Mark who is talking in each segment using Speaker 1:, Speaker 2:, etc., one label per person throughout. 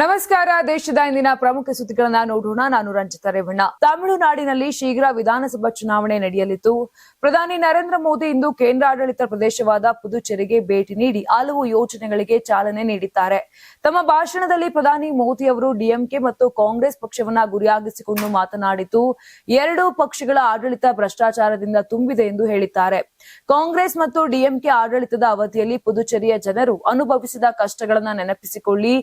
Speaker 1: ನಮಸ್ಕಾರ. ದೇಶದ ಇಂದಿನ ಪ್ರಮುಖ ಸುದ್ದಿಗಳನ್ನ ನೋಡೋಣ. ನಾನು ರಂಜಿತಾ ರೇವಣ್ಣ. ತಮಿಳುನಾಡಿನಲ್ಲಿ ಶೀಘ್ರ ವಿಧಾನಸಭಾ ಚುನಾವಣೆ ನಡೆಯಲಿದ್ದು, ಪ್ರಧಾನಿ ನರೇಂದ್ರ ಮೋದಿ ಇಂದು ಕೇಂದ್ರಾಡಳಿತ ಪ್ರದೇಶವಾದ ಪುದುಚೇರಿಗೆ ಭೇಟಿ ನೀಡಿ ಹಲವು ಯೋಜನೆಗಳಿಗೆ ಚಾಲನೆ ನೀಡಿದ್ದಾರೆ. ತಮ್ಮ ಭಾಷಣದಲ್ಲಿ ಪ್ರಧಾನಿ ಮೋದಿ ಅವರು ಡಿಎಂಕೆ ಮತ್ತು ಕಾಂಗ್ರೆಸ್ ಪಕ್ಷವನ್ನ ಗುರಿಯಾಗಿಸಿಕೊಂಡು ಮಾತನಾಡಿದ್ದು, ಎರಡೂ ಪಕ್ಷಗಳ ಆಡಳಿತ ಭ್ರಷ್ಟಾಚಾರದಿಂದ ತುಂಬಿದೆ ಎಂದು ಹೇಳಿದ್ದಾರೆ. ಕಾಂಗ್ರೆಸ್ ಮತ್ತು ಡಿಎಂಕೆ ಆಡಳಿತದ ಅವಧಿಯಲ್ಲಿ ಪುದುಚೇರಿಯ ಜನರು ಅನುಭವಿಸಿದ ಕಷ್ಟಗಳನ್ನು ನೆನಪಿಸಿಕೊಳ್ಳಿ.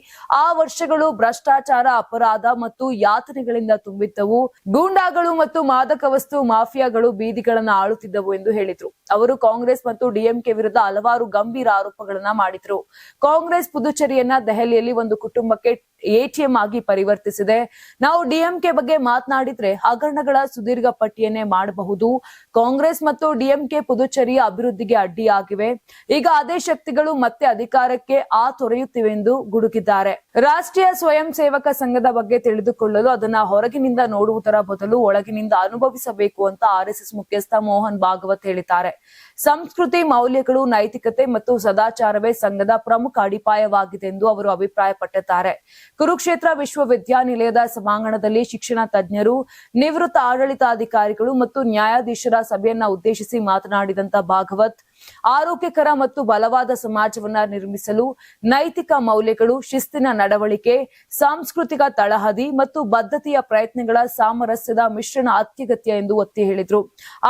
Speaker 1: ಆ ವರ್ಷಗಳು ಭ್ರಷ್ಟಾಚಾರ, ಅಪರಾಧ ಮತ್ತು ಯಾತನೆಗಳಿಂದ ತುಂಬಿದ್ದವು. ಗೂಂಡಾಗಳು ಮತ್ತು ಮಾದಕ ವಸ್ತು ಮಾಫಿಯಾಗಳು ಬೀದಿಗಳನ್ನು ಆಳುತ್ತಿದ್ದವು ಎಂದು ಹೇಳಿದ್ರು. ಅವರು ಕಾಂಗ್ರೆಸ್ ಮತ್ತು ಡಿಎಂಕೆ ವಿರುದ್ಧ ಹಲವಾರು ಗಂಭೀರ ಆರೋಪಗಳನ್ನ ಮಾಡಿದ್ರು. ಕಾಂಗ್ರೆಸ್ ಪುದುಚೇರಿಯನ್ನ ದೆಹಲಿಯಲ್ಲಿ ಒಂದು ಕುಟುಂಬಕ್ಕೆ ಎಟಿಎಂ ಆಗಿ ಪರಿವರ್ತಿಸಿದೆ. ನಾವು ಡಿಎಂಕೆ ಬಗ್ಗೆ ಮಾತನಾಡಿದ್ರೆ ಹಗರಣಗಳ ಸುದೀರ್ಘ ಪಟ್ಟಿಯನ್ನೇ ಮಾಡಬಹುದು. ಕಾಂಗ್ರೆಸ್ ಮತ್ತು ಡಿಎಂಕೆ ಪುದುಚೇರಿಯ ಅಭಿವೃದ್ಧಿಗೆ ಅಡ್ಡಿಯಾಗಿವೆ. ಈಗ ಅದೇ ಶಕ್ತಿಗಳು ಮತ್ತೆ ಅಧಿಕಾರಕ್ಕೆ ತೊರೆಯುತ್ತಿವೆ ಎಂದು ಗುಡುಗಿದ್ದಾರೆ. ರಾಷ್ಟ್ರೀಯ ಸ್ವಯಂ ಸೇವಕ ಸಂಘದ ಬಗ್ಗೆ ತಿಳಿದುಕೊಳ್ಳಲು ಅದನ್ನ ಹೊರಗಿನಿಂದ ನೋಡುವುದರ ಬದಲು ಒಳಗಿನಿಂದ ಅನುಭವಿಸಬೇಕು ಅಂತ ಆರ್ಎಸ್ಎಸ್ ಮುಖ್ಯಸ್ಥ ಮೋಹನ್ ಭಾಗವತ್ ಹೇಳಿದ್ದಾರೆ. ಸಂಸ್ಕೃತಿ, ಮೌಲ್ಯಗಳು, ನೈತಿಕತೆ ಮತ್ತು ಸದಾಚಾರವೇ ಸಂಘದ ಪ್ರಮುಖ ಅಡಿಪಾಯವಾಗಿದೆ ಎಂದು ಅವರು ಅಭಿಪ್ರಾಯಪಟ್ಟಿದ್ದಾರೆ. ಕುರುಕ್ಷೇತ್ರ ವಿಶ್ವವಿದ್ಯಾನಿಲಯದ ಸಭಾಂಗಣದಲ್ಲಿ ಶಿಕ್ಷಣ ತಜ್ಞರು, ನಿವೃತ್ತ ಆಡಳಿತಾಧಿಕಾರಿಗಳು ಮತ್ತು ನ್ಯಾಯಾಧೀಶರ ಸಭೆಯನ್ನ ಉದ್ದೇಶಿಸಿ ಮಾತನಾಡಿದಂತ ಭಾಗವತ್, ಆರೋಗ್ಯಕರ ಮತ್ತು ಬಲವಾದ ಸಮಾಜವನ್ನ ನಿರ್ಮಿಸಲು ನೈತಿಕ ಮೌಲ್ಯಗಳು, ಶಿಸ್ತಿನ ನಡವಳಿಕೆ, ಸಾಂಸ್ಕೃತಿಕ ತಳಹದಿ ಮತ್ತು ಬದ್ಧತೆಯ ಪ್ರಯತ್ನಗಳ ಸಾಮರಸ್ಯದ ಮಿಶ್ರಣ ಅತ್ಯಗತ್ಯ ಎಂದು ಒತ್ತಿ ಹೇಳಿದರು.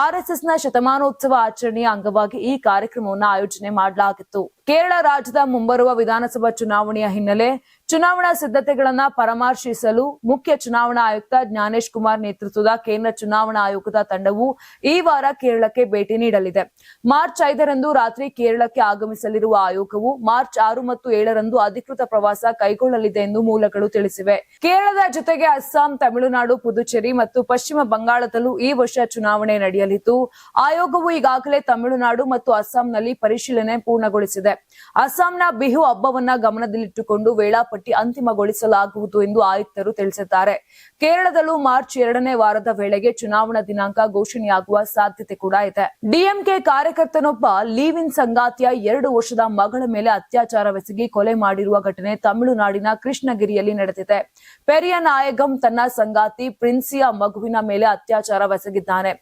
Speaker 1: ಆರ್ಎಸ್ಎಸ್ನ ಶತಮಾನೋತ್ಸವ ಆಚರಣೆಯ ಅಂಗವಾಗಿ ಈ ಕಾರ್ಯಕ್ರಮವನ್ನು ಆಯೋಜನೆ ಮಾಡಲಾಗಿತ್ತು. ಕೇರಳ ರಾಜ್ಯದ ಮುಂಬರುವ ವಿಧಾನಸಭಾ ಚುನಾವಣೆಯ ಹಿನ್ನೆಲೆ ಚುನಾವಣಾ ಸಿದ್ಧತೆಗಳನ್ನ ಪರಾಮರ್ಶಿಸಲು ಮುಖ್ಯ ಚುನಾವಣಾ ಆಯುಕ್ತ ಜ್ಞಾನೇಶ್ ಕುಮಾರ್ ನೇತೃತ್ವದ ಕೇಂದ್ರ ಚುನಾವಣಾ ಆಯೋಗದ ತಂಡವು ಈ ವಾರ ಕೇರಳಕ್ಕೆ ಭೇಟಿ ನೀಡಲಿದೆ. ಮಾರ್ಚ್ 5ರಂದು ರಾತ್ರಿ ಕೇರಳಕ್ಕೆ ಆಗಮಿಸಲಿರುವ ಆಯೋಗವು ಮಾರ್ಚ್ 6 ಮತ್ತು 7ರಂದು ಅಧಿಕೃತ ಪ್ರವಾಸ ಕೈಗೊಳ್ಳಲಿದೆ ಎಂದು ಮೂಲಗಳು ತಿಳಿಸಿವೆ. ಕೇರಳದ ಜೊತೆಗೆ ಅಸ್ಸಾಂ, ತಮಿಳುನಾಡು, ಪುದುಚೇರಿ ಮತ್ತು ಪಶ್ಚಿಮ ಬಂಗಾಳದಲ್ಲೂ ಈ ವರ್ಷ ಚುನಾವಣೆ ನಡೆಯಲಿದ್ದು, ಆಯೋಗವು ಈಗಾಗಲೇ ತಮಿಳುನಾಡು ಮತ್ತು ಅಸ್ಸಾಂನಲ್ಲಿ ಪರಿಶೀಲನೆ ಪೂರ್ಣಗೊಳಿಸಿದೆ. ಅಸ್ಸಾಂನ ಬಿಹು ಹಬ್ಬವನ್ನ ಗಮನದಲ್ಲಿಟ್ಟುಕೊಂಡು ವೇಳಾಪಟ್ಟಿ ಅಂತಿಮಗೊಳಿಸಲಾಗುವುದು ಎಂದು ಆಯುಕ್ತರು ತಿಳಿಸಿದ್ದಾರೆ. ಕೇರಳದಲ್ಲೂ ಮಾರ್ಚ್ 2ನೇ ವಾರದ ವೇಳೆಗೆ ಚುನಾವಣಾ ದಿನಾಂಕ ಘೋಷಣೆಯಾಗುವ ಸಾಧ್ಯತೆ ಕೂಡ ಇದೆ. ಡಿಎಂಕೆ ಕಾರ್ಯಕರ್ತನೊಬ್ಬ ಲೀವ್ ಇನ್ ಸಂಗಾತಿಯ 2 ವರ್ಷದ ಮಗಳ ಮೇಲೆ ಅತ್ಯಾಚಾರವೆಸಗಿ ಕೊಲೆ ಮಾಡಿರುವ ಘಟನೆ ತಮಿಳುನಾಡಿನ ಕೃಷ್ಣಗಿರಿಯಲ್ಲಿ ನಡೆದಿದೆ. ಪೆರಿಯ ನಾಯಗಂ ತನ್ನ ಸಂಗಾತಿ ಪ್ರಿನ್ಸಿಯ ಮಗುವಿನ ಮೇಲೆ ಅತ್ಯಾಚಾರವೆಸಗಿದ್ದಾನೆ.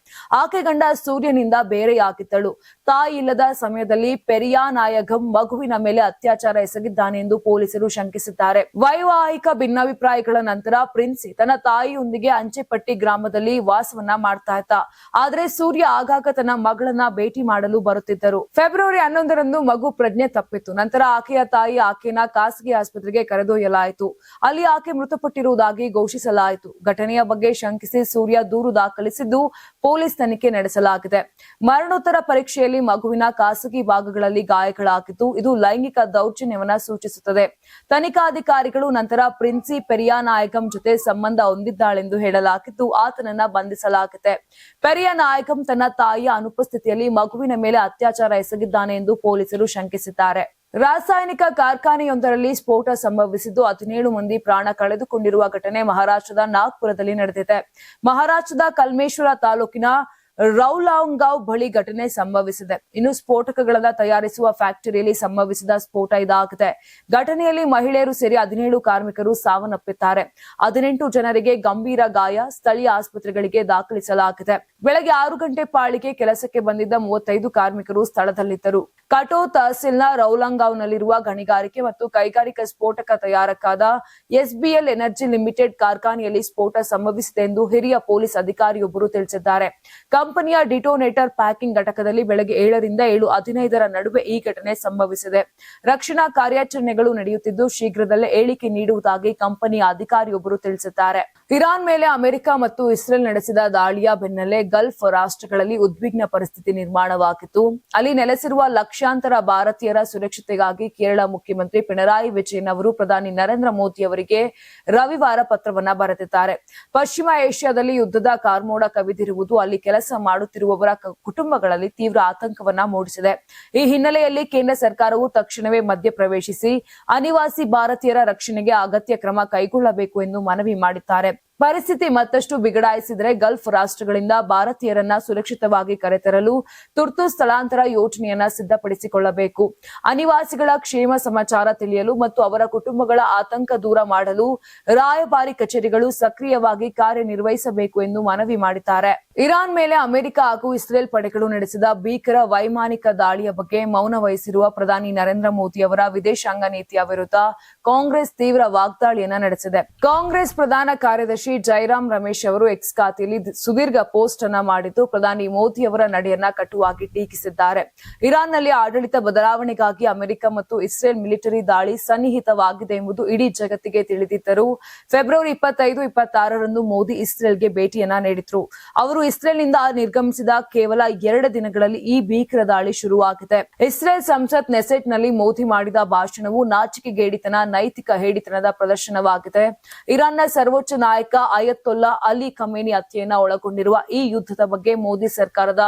Speaker 1: ಆಕೆ ಗಂಡ ಸೂರ್ಯನಿಂದ ಬೇರೆಯಾಗಿದ್ದಳು. ತಾಯಿ ಇಲ್ಲದ ಸಮಯದಲ್ಲಿ ಪೆರಿಯಾ ನಾಯಗಂ ಮಗುವಿನ ಮೇಲೆ ಅತ್ಯಾಚಾರ ಎಸಗಿದ್ದಾನೆ ಎಂದು ಪೊಲೀಸರು ಶಂಕಿಸಿದ್ದಾರೆ. ವೈವಾಹಿಕ ಭಿನ್ನಾಭಿಪ್ರಾಯಗಳ ನಂತರ ಪ್ರಿನ್ಸಿ ತನ್ನ ತಾಯಿಯೊಂದಿಗೆ ಅಂಚೆಪಟ್ಟಿ ಗ್ರಾಮದಲ್ಲಿ ವಾಸವನ್ನ ಮಾಡ್ತಾ ಇದ್ದ. ಆದ್ರೆ ಸೂರ್ಯ ಆಗಾಗ ತನ್ನ ಮಗಳನ್ನ ಭೇಟಿ ಮಾಡಲು ಬರುತ್ತಿದ್ದರು. ಫೆಬ್ರವರಿ 11ರಂದು ಮಗು ಪ್ರಜ್ಞೆ ತಪ್ಪಿತ್ತು. ನಂತರ ಆಕೆಯ ತಾಯಿ ಆಕೆಯನ್ನ ಖಾಸಗಿ ಆಸ್ಪತ್ರೆಗೆ ಕರೆದೊಯ್ಯಲಾಯಿತು. ಅಲ್ಲಿ ಆಕೆ ಮೃತಪಟ್ಟಿರುವುದಾಗಿ ಘೋಷಿಸಲಾಯಿತು. ಘಟನೆಯ ಬಗ್ಗೆ ಶಂಕಿಸಿ ಸೂರ್ಯ ದೂರು ದಾಖಲಿಸಿದ್ದು ಪೊಲೀಸ್ ತನಿಖೆ ನಡೆಸಲಾಗಿದೆ. ಮರಣೋತ್ತರ ಪರೀಕ್ಷೆಯಲ್ಲಿ ಮಗುವಿನ ಖಾಸಗಿ ಭಾಗಗಳಲ್ಲಿ ಗಾಯಗಳಾಗಿದ್ದು, ಇದು ಲೈಂಗಿಕ ದೌರ್ಜನ್ಯವನ್ನ ಸೂಚಿಸುತ್ತದೆ. ತನಿಖಾಧಿಕಾರಿಗಳು ನಂತರ ಪ್ರಿನ್ಸಿ ಪೆರಿಯಾ ನಾಯಗಂ ಜೊತೆ ಸಂಬಂಧ ಹೊಂದಿದ್ದಾಳೆಂದು ಹೇಳಲಾಗಿದ್ದು, ಆತನನ್ನ ಬಂಧಿಸಲಾಗಿದೆ. ಪೆರಿಯಾ ನಾಯಗಂ ತನ್ನ ತಾಯಿಯ ಅನುಪಸ್ಥಿತಿಯಲ್ಲಿ ಮಗುವಿನ ಮೇಲೆ ಅತ್ಯಾಚಾರ ಎಸಗಿದ್ದಾನೆ ಎಂದು ಪೊಲೀಸರು ಶಂಕಿಸಿದ್ದಾರೆ. ರಾಸಾಯನಿಕ ಕಾರ್ಖಾನೆಯೊಂದರಲ್ಲಿ ಸ್ಫೋಟ ಸಂಭವಿಸಿದ್ದು 17 ಮಂದಿ ಪ್ರಾಣ ಕಳೆದುಕೊಂಡಿರುವ ಘಟನೆ ಮಹಾರಾಷ್ಟ್ರದ ನಾಗ್ಪುರದಲ್ಲಿ ನಡೆದಿದೆ. ಮಹಾರಾಷ್ಟ್ರದ ಕಲ್ಮೇಶ್ವರ ತಾಲೂಕಿನ ರೌಲಾಂಗಾವ್ ಬಳಿ ಘಟನೆ ಸಂಭವಿಸಿದೆ. ಇನ್ನು ಸ್ಫೋಟಕಗಳನ್ನ ತಯಾರಿಸುವ ಫ್ಯಾಕ್ಟರಿಯಲ್ಲಿ ಸಂಭವಿಸಿದ ಸ್ಫೋಟ ಇದಾಗಿದೆ. ಘಟನೆಯಲ್ಲಿ ಮಹಿಳೆಯರು ಸೇರಿ 17 ಕಾರ್ಮಿಕರು ಸಾವನ್ನಪ್ಪಿದ್ದಾರೆ. 18 ಜನರಿಗೆ ಗಂಭೀರ ಗಾಯ, ಸ್ಥಳೀಯ ಆಸ್ಪತ್ರೆಗಳಿಗೆ ದಾಖಲಿಸಲಾಗಿದೆ. ಬೆಳಗ್ಗೆ 6 ಗಂಟೆ ಪಾಳಿಗೆ ಕೆಲಸಕ್ಕೆ ಬಂದಿದ್ದ 35 ಕಾರ್ಮಿಕರು ಸ್ಥಳದಲ್ಲಿದ್ದರು. ಕಟೋ ತಹಸೀಲ್ನ ರೌಲಾಂಗಾವ್ನಲ್ಲಿರುವ ಗಣಿಗಾರಿಕೆ ಮತ್ತು ಕೈಗಾರಿಕಾ ಸ್ಫೋಟಕ ತಯಾರಕಾದ ಎಸ್ಬಿಎಲ್ ಎನರ್ಜಿ ಲಿಮಿಟೆಡ್ ಕಾರ್ಖಾನೆಯಲ್ಲಿ ಸ್ಫೋಟ ಸಂಭವಿಸಿದೆ ಎಂದು ಹಿರಿಯ ಪೊಲೀಸ್ ಅಧಿಕಾರಿಯೊಬ್ಬರು ತಿಳಿಸಿದ್ದಾರೆ. ಕಂಪನಿಯ ಡಿಟೋನೇಟರ್ ಪ್ಯಾಕಿಂಗ್ ಘಟಕದಲ್ಲಿ ಬೆಳಗ್ಗೆ 7ರಿಂದ 7:15ರ ನಡುವೆ ಈ ಘಟನೆ ಸಂಭವಿಸಿದೆ. ರಕ್ಷಣಾ ಕಾರ್ಯಾಚರಣೆಗಳು ನಡೆಯುತ್ತಿದ್ದು ಶೀಘ್ರದಲ್ಲೇ ಹೇಳಿಕೆ ನೀಡುವುದಾಗಿ ಕಂಪನಿಯ ಅಧಿಕಾರಿಯೊಬ್ಬರು ತಿಳಿಸಿದ್ದಾರೆ. ಇರಾನ್ ಮೇಲೆ ಅಮೆರಿಕ ಮತ್ತು ಇಸ್ರೇಲ್ ನಡೆಸಿದ ದಾಳಿಯ ಬೆನ್ನಲ್ಲೇ ಗಲ್ಫ್ ರಾಷ್ಟ್ರಗಳಲ್ಲಿ ಉದ್ವಿಗ್ನ ಪರಿಸ್ಥಿತಿ ನಿರ್ಮಾಣವಾಗಿತ್ತು. ಅಲ್ಲಿ ನೆಲೆಸಿರುವ ಲಕ್ಷಾಂತರ ಭಾರತೀಯರ ಸುರಕ್ಷತೆಗಾಗಿ ಕೇರಳ ಮುಖ್ಯಮಂತ್ರಿ ಪಿಣರಾಯಿ ವಿಜಯನ್ ಅವರು ಪ್ರಧಾನಿ ನರೇಂದ್ರ ಮೋದಿ ಅವರಿಗೆ ರವಿವಾರ ಪತ್ರವನ್ನ ಬರೆದಿದ್ದಾರೆ. ಪಶ್ಚಿಮ ಏಷ್ಯಾದಲ್ಲಿ ಯುದ್ಧದ ಕಾರ್ಮೋಡ ಕವಿದಿರುವುದು ಅಲ್ಲಿ ಕೆಲಸ ಮಾಡುತ್ತಿರುವವರ ಕುಟುಂಬಗಳಲ್ಲಿ ತೀವ್ರ ಆತಂಕವನ್ನ ಮೂಡಿಸಿದೆ. ಈ ಹಿನ್ನೆಲೆಯಲ್ಲಿ ಕೇಂದ್ರ ಸರ್ಕಾರವು ತಕ್ಷಣವೇ ಮಧ್ಯಪ್ರವೇಶಿಸಿ ಅನಿವಾಸಿ ಭಾರತೀಯರ ರಕ್ಷಣೆಗೆ ಅಗತ್ಯ ಕ್ರಮ ಕೈಗೊಳ್ಳಬೇಕು ಎಂದು ಮನವಿ ಮಾಡಿದ್ದಾರೆ. ಪರಿಸ್ಥಿತಿ ಮತ್ತಷ್ಟು ಬಿಗಡಾಯಿಸಿದರೆ ಗಲ್ಫ್ ರಾಷ್ಟ್ರಗಳಿಂದ ಭಾರತೀಯರನ್ನ ಸುರಕ್ಷಿತವಾಗಿ ಕರೆತರಲು ತುರ್ತು ಸ್ಥಳಾಂತರ ಯೋಜನೆಯನ್ನ ಸಿದ್ಧಪಡಿಸಿಕೊಳ್ಳಬೇಕು. ಅನಿವಾಸಿಗಳ ಕ್ಷೇಮ ಸಮಾಚಾರ ತಿಳಿಯಲು ಮತ್ತು ಅವರ ಕುಟುಂಬಗಳ ಆತಂಕ ದೂರ ಮಾಡಲು ರಾಯಭಾರಿ ಕಚೇರಿಗಳು ಸಕ್ರಿಯವಾಗಿ ಕಾರ್ಯನಿರ್ವಹಿಸಬೇಕು ಎಂದು ಮನವಿ ಮಾಡಿದ್ದಾರೆ. ಇರಾನ್ ಮೇಲೆ ಅಮೆರಿಕ ಹಾಗೂ ಇಸ್ರೇಲ್ ಪಡೆಗಳು ನಡೆಸಿದ ಭೀಕರ ವೈಮಾನಿಕ ದಾಳಿಯ ಬಗ್ಗೆ ಮೌನ ವಹಿಸಿರುವ ಪ್ರಧಾನಿ ನರೇಂದ್ರ ಮೋದಿ ಅವರ ವಿದೇಶಾಂಗ ನೀತಿಯ ವಿರುದ್ಧ ಕಾಂಗ್ರೆಸ್ ತೀವ್ರ ವಾಗ್ದಾಳಿಯನ್ನ ನಡೆಸಿದೆ. ಕಾಂಗ್ರೆಸ್ ಪ್ರಧಾನ ಕಾರ್ಯದರ್ಶಿ ಜೈರಾಮ್ ರಮೇಶ್ ಅವರು ಎಕ್ಸ್ ಖಾತೆಯಲ್ಲಿ ಸುದೀರ್ಘ ಪೋಸ್ಟ್ ಅನ್ನ ಮಾಡಿದ್ದು ಪ್ರಧಾನಿ ಮೋದಿ ಅವರ ನಡೆಯನ್ನ ಕಟುವಾಗಿ ಟೀಕಿಸಿದ್ದಾರೆ. ಇರಾನ್ನಲ್ಲಿ ಆಡಳಿತ ಬದಲಾವಣೆಗಾಗಿ ಅಮೆರಿಕ ಮತ್ತು ಇಸ್ರೇಲ್ ಮಿಲಿಟರಿ ದಾಳಿ ಸನ್ನಿಹಿತವಾಗಿದೆ ಎಂಬುದು ಇಡೀ ಜಗತ್ತಿಗೆ ತಿಳಿದಿದ್ದರೂ ಫೆಬ್ರವರಿ 25-26ರಂದು ಮೋದಿ ಇಸ್ರೇಲ್ಗೆ ಭೇಟಿಯನ್ನ ನೀಡಿದ್ರು. ಅವರು ಇಸ್ರೇಲ್ನಿಂದ ನಿರ್ಗಮಿಸಿದ ಕೇವಲ 2 ದಿನಗಳಲ್ಲಿ ಈ ಭೀಕರ ದಾಳಿ ಶುರುವಾಗಿದೆ. ಇಸ್ರೇಲ್ ಸಂಸತ್ ನೆಸೆಟ್ನಲ್ಲಿ ಮೋದಿ ಮಾಡಿದ ಭಾಷಣವು ನಾಚಿಕೆಗೇಡಿತನ, ನೈತಿಕ ಹೇಡಿತನದ ಪ್ರದರ್ಶನವಾಗಿದೆ. ಇರಾನ್ನ ಸರ್ವೋಚ್ಚ ನಾಯಕ ಅಯತೊಲ್ಲಾ ಅಲಿ ಖಮೇನಿ ಹತ್ಯೆಯನ್ನ ಒಳಗೊಂಡಿರುವ ಈ ಯುದ್ಧದ ಬಗ್ಗೆ ಮೋದಿ ಸರ್ಕಾರದ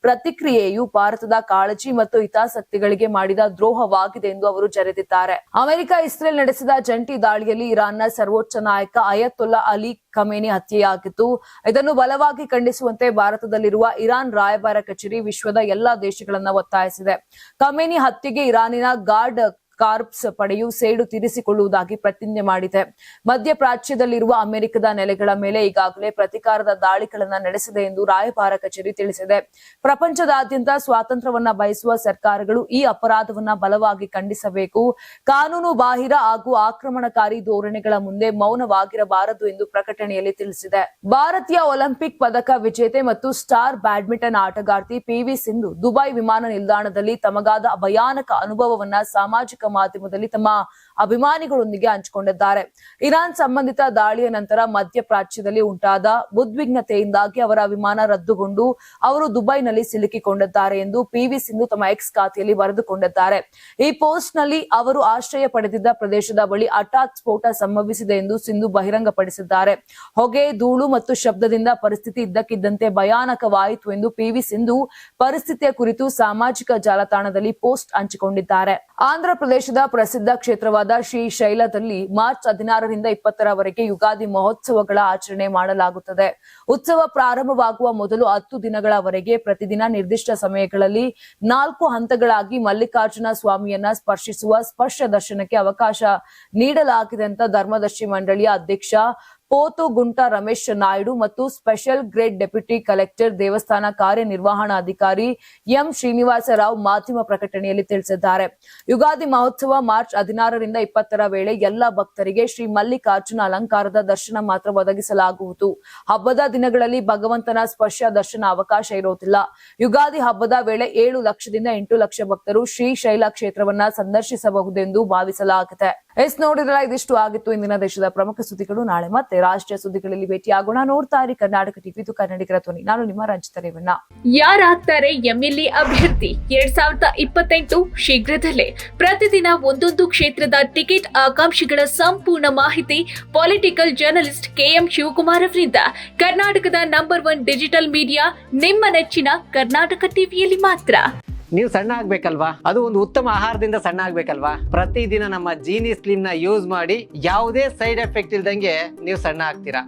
Speaker 1: ಪ್ರತಿಕ್ರಿಯೆಯು ಭಾರತದ ಕಾಳಜಿ ಮತ್ತು ಹಿತಾಸಕ್ತಿಗಳಿಗೆ ಮಾಡಿದ ದ್ರೋಹವಾಗಿದೆ ಎಂದು ಅವರು ಜರೆದಿದ್ದಾರೆ. ಅಮೆರಿಕ ಇಸ್ರೇಲ್ ನಡೆಸಿದ ಜಂಟಿ ದಾಳಿಯಲ್ಲಿ ಇರಾನ್ನ ಸರ್ವೋಚ್ಚ ನಾಯಕ ಅಯತೊಲ್ಲಾ ಅಲಿ ಖಮೇನಿ ಹತ್ಯೆಯಾಗಿದ್ದು, ಇದನ್ನು ಬಲವಾಗಿ ಖಂಡಿಸುವಂತೆ ಭಾರತದಲ್ಲಿರುವ ಇರಾನ್ ರಾಯಭಾರ ಕಚೇರಿ ವಿಶ್ವದ ಎಲ್ಲಾ ದೇಶಗಳನ್ನ ಒತ್ತಾಯಿಸಿದೆ. ಖಮೇನಿ ಹತ್ಯೆಗೆ ಇರಾನಿನ ಗಾರ್ಡ್ ಕಾರ್ಪ್ಸ್ ಪಡೆಯು ಸೇಡು ತೀರಿಸಿಕೊಳ್ಳುವುದಾಗಿ ಪ್ರತಿಜ್ಞೆ ಮಾಡಿದೆ. ಮಧ್ಯಪ್ರಾಚ್ಯದಲ್ಲಿರುವ ಅಮೆರಿಕದ ನೆಲೆಗಳ ಮೇಲೆ ಈಗಾಗಲೇ ಪ್ರತೀಕಾರದ ದಾಳಿಗಳನ್ನು ನಡೆಸಿದೆ ಎಂದು ರಾಯಭಾರ ಕಚೇರಿ ತಿಳಿಸಿದೆ. ಪ್ರಪಂಚದಾದ್ಯಂತ ಸ್ವಾತಂತ್ರ್ಯವನ್ನ ಬಯಸುವ ಸರ್ಕಾರಗಳು ಈ ಅಪರಾಧವನ್ನ ಬಲವಾಗಿ ಖಂಡಿಸಬೇಕು. ಕಾನೂನು ಬಾಹಿರ ಹಾಗೂ ಆಕ್ರಮಣಕಾರಿ ಧೋರಣೆಗಳ ಮುಂದೆ ಮೌನವಾಗಿರಬಾರದು ಎಂದು ಪ್ರಕಟಣೆಯಲ್ಲಿ ತಿಳಿಸಿದೆ. ಭಾರತೀಯ ಒಲಿಂಪಿಕ್ ಪದಕ ವಿಜೇತೆ ಮತ್ತು ಸ್ಟಾರ್ ಬ್ಯಾಡ್ಮಿಂಟನ್ ಆಟಗಾರ್ತಿ ಪಿವಿ ಸಿಂಧು ದುಬೈ ವಿಮಾನ ನಿಲ್ದಾಣದಲ್ಲಿ ತಮಗಾದ ಭಯಾನಕ ಅನುಭವವನ್ನ ಸಾಮಾಜಿಕ ಮಾಧ್ಯಮದಲ್ಲಿ ತಮ್ಮ ಅಭಿಮಾನಿಗಳೊಂದಿಗೆ ಹಂಚಿಕೊಂಡಿದ್ದಾರೆ. ಇರಾನ್ ಸಂಬಂಧಿತ ದಾಳಿಯ ನಂತರ ಮಧ್ಯಪ್ರಾಚ್ಯದಲ್ಲಿ ಉಂಟಾದ ಉದ್ವಿಗ್ನತೆಯಿಂದಾಗಿ ಅವರ ವಿಮಾನ ರದ್ದುಗೊಂಡು ಅವರು ದುಬೈನಲ್ಲಿ ಸಿಲುಕಿಕೊಂಡಿದ್ದಾರೆ ಎಂದು ಪಿವಿ ಸಿಂಧು ತಮ್ಮ ಎಕ್ಸ್ ಖಾತೆಯಲ್ಲಿ ಬರೆದುಕೊಂಡಿದ್ದಾರೆ. ಈ ಪೋಸ್ಟ್ ನಲ್ಲಿ ಅವರು ಆಶ್ರಯ ಪಡೆದಿದ್ದ ಪ್ರದೇಶದ ಬಳಿ ಹಠಾತ್ ಸ್ಫೋಟ ಸಂಭವಿಸಿದೆ ಎಂದು ಸಿಂಧು ಬಹಿರಂಗಪಡಿಸಿದ್ದಾರೆ. ಹೊಗೆ, ಧೂಳು ಮತ್ತು ಶಬ್ದದಿಂದ ಪರಿಸ್ಥಿತಿ ಇದ್ದಕ್ಕಿದ್ದಂತೆ ಭಯಾನಕವಾಯಿತು ಎಂದು ಪಿವಿ ಸಿಂಧು ಪರಿಸ್ಥಿತಿಯ ಕುರಿತು ಸಾಮಾಜಿಕ ಜಾಲತಾಣದಲ್ಲಿ ಪೋಸ್ಟ್ ಹಂಚಿಕೊಂಡಿದ್ದಾರೆ. ಆಂಧ್ರ ಪ್ರದೇಶದ ಪ್ರಸಿದ್ಧ ಕ್ಷೇತ್ರವಾದ ಶ್ರೀಶೈಲದಲ್ಲಿ ಮಾರ್ಚ್ 16ರಿಂದ 20ರವರೆಗೆ ಯುಗಾದಿ ಮಹೋತ್ಸವಗಳ ಆಚರಣೆ ಮಾಡಲಾಗುತ್ತದೆ. ಉತ್ಸವ ಪ್ರಾರಂಭವಾಗುವ ಮೊದಲು 10 ದಿನಗಳವರೆಗೆ ಪ್ರತಿದಿನ ನಿರ್ದಿಷ್ಟ ಸಮಯಗಳಲ್ಲಿ 4 ಹಂತಗಳಾಗಿ ಮಲ್ಲಿಕಾರ್ಜುನ ಸ್ವಾಮಿಯನ್ನ ಸ್ಪರ್ಶಿಸುವ ಸ್ಪರ್ಶ ದರ್ಶನಕ್ಕೆ ಅವಕಾಶ ನೀಡಲಾಗಿದೆ ಅಂತ ಧರ್ಮದರ್ಶಿ ಮಂಡಳಿಯ ಅಧ್ಯಕ್ಷ ಪೋತು ಗುಂಟ ರಮೇಶ್ ನಾಯ್ಡು ಮತ್ತು ಸ್ಪೆಷಲ್ ಗ್ರೇಡ್ ಡೆಪ್ಯೂಟಿ ಕಲೆಕ್ಟರ್ ದೇವಸ್ಥಾನ ಕಾರ್ಯನಿರ್ವಹಣಾಧಿಕಾರಿ ಎಂ ಶ್ರೀನಿವಾಸ ರಾವ್ ಮಾಧ್ಯಮ ಪ್ರಕಟಣೆಯಲ್ಲಿ ತಿಳಿಸಿದ್ದಾರೆ. ಯುಗಾದಿ ಮಹೋತ್ಸವ ಮಾರ್ಚ್ 16ರಿಂದ 20ರ ವೇಳೆ ಎಲ್ಲ ಭಕ್ತರಿಗೆ ಶ್ರೀ ಮಲ್ಲಿಕಾರ್ಜುನ ಅಲಂಕಾರದ ದರ್ಶನ ಮಾತ್ರ ಒದಗಿಸಲಾಗುವುದು. ಹಬ್ಬದ ದಿನಗಳಲ್ಲಿ ಭಗವಂತನ ಸ್ಪರ್ಶ ದರ್ಶನ ಅವಕಾಶ ಇರುವುದಿಲ್ಲ. ಯುಗಾದಿ ಹಬ್ಬದ ವೇಳೆ 7 ಲಕ್ಷದಿಂದ 8 ಲಕ್ಷ ಭಕ್ತರು ಶ್ರೀಶೈಲ ಕ್ಷೇತ್ರವನ್ನ ಸಂದರ್ಶಿಸಬಹುದೆಂದು ಭಾವಿಸಲಾಗಿದೆ. ನೋಡಿದ್ರಲ್ಲ, ಇದಿಷ್ಟು ಆಗಿತ್ತು ಇಂದಿನ ದೇಶದ ಪ್ರಮುಖ ಸುದ್ದಿಗಳು. ನಾಳೆ ಮತ್ತೆ ರಾಷ್ಟ್ರೀಯ ಸುದ್ದಿಗಳಲ್ಲಿ ಭೇಟಿಯಾಗೋಣ. ನೋಡ್ತಾ ಇರಿ ಕರ್ನಾಟಕ ಟಿವಿ, ಇದು ಕನ್ನಡಿಗರ ಧ್ವನಿ. ನಾನು ನಿಮ್ಮ ರಂಜಿತಾ ರೇವಣ್ಣ.
Speaker 2: ಯಾರಾಗ್ತಾರೆ ಎಂಎಲ್ಎ ಅಭ್ಯರ್ಥಿ 2028 ಶೀಘ್ರದಲ್ಲೇ. ಪ್ರತಿದಿನ ಒಂದೊಂದು ಕ್ಷೇತ್ರದ ಟಿಕೆಟ್ ಆಕಾಂಕ್ಷಿಗಳ ಸಂಪೂರ್ಣ ಮಾಹಿತಿ ಪೊಲಿಟಿಕಲ್ ಜರ್ನಲಿಸ್ಟ್ ಕೆಎಂ ಶಿವಕುಮಾರ್ ಅವರಿಂದ. ಕರ್ನಾಟಕದ ನಂಬರ್ 1 ಡಿಜಿಟಲ್ ಮೀಡಿಯಾ ನಿಮ್ಮ ನೆಚ್ಚಿನ ಕರ್ನಾಟಕ ಟಿವಿಯಲ್ಲಿ ಮಾತ್ರ.
Speaker 3: ನೀವು ಸಣ್ಣ ಆಗ್ಬೇಕಲ್ವಾ? ಅದು ಒಂದು ಉತ್ತಮ ಆಹಾರದಿಂದ ಸಣ್ಣ ಆಗ್ಬೇಕಲ್ವಾ? ಪ್ರತಿದಿನ ನಮ್ಮ ಜೀನಿ ಸ್ಲಿಮ್ ನ ಯೂಸ್ ಮಾಡಿ ಯಾವುದೇ ಸೈಡ್ ಎಫೆಕ್ಟ್ ಇಲ್ದಂಗೆ ನೀವು ಸಣ್ಣ ಆಗ್ತೀರಾ.